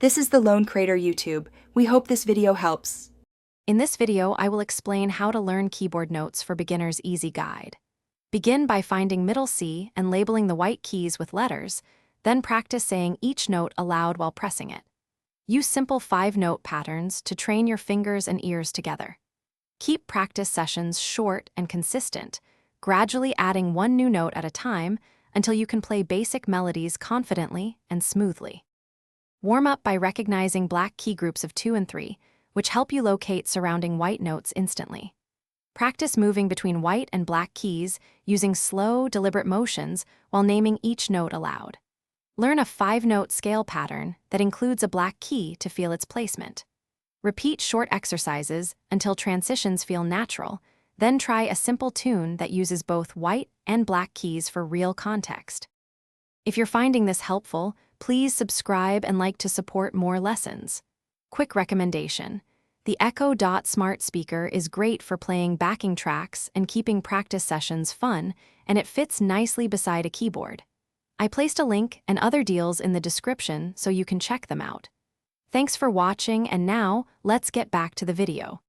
This is the Lone Crater YouTube. We hope this video helps. In this video, I will explain how to learn keyboard notes for beginners' easy guide. Begin by finding middle C and labeling the white keys with letters, then practice saying each note aloud while pressing it. Use simple 5-note patterns to train your fingers and ears together. Keep practice sessions short and consistent, gradually adding one new note at a time until you can play basic melodies confidently and smoothly. Warm up by recognizing black key groups of 2 and 3, which help you locate surrounding white notes instantly. Practice moving between white and black keys using slow, deliberate motions while naming each note aloud. Learn a 5-note scale pattern that includes a black key to feel its placement. Repeat short exercises until transitions feel natural, then try a simple tune that uses both white and black keys for real context. If you're finding this helpful, please subscribe and like to support more lessons. Quick recommendation: the Echo Dot smart speaker is great for playing backing tracks and keeping practice sessions fun, and it fits nicely beside a keyboard. I placed a link and other deals in the description so you can check them out. Thanks for watching, and now let's get back to the video.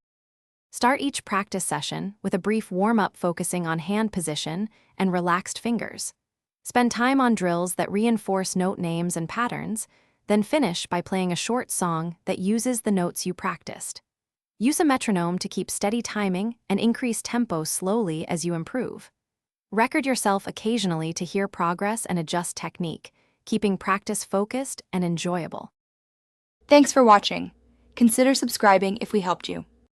Start each practice session with a brief warm-up focusing on hand position and relaxed fingers. Spend time on drills that reinforce note names and patterns, then finish by playing a short song that uses the notes you practiced. Use a metronome to keep steady timing and increase tempo slowly as you improve. Record yourself occasionally to hear progress and adjust technique, keeping practice focused and enjoyable. Thanks for watching. Consider subscribing if we helped you.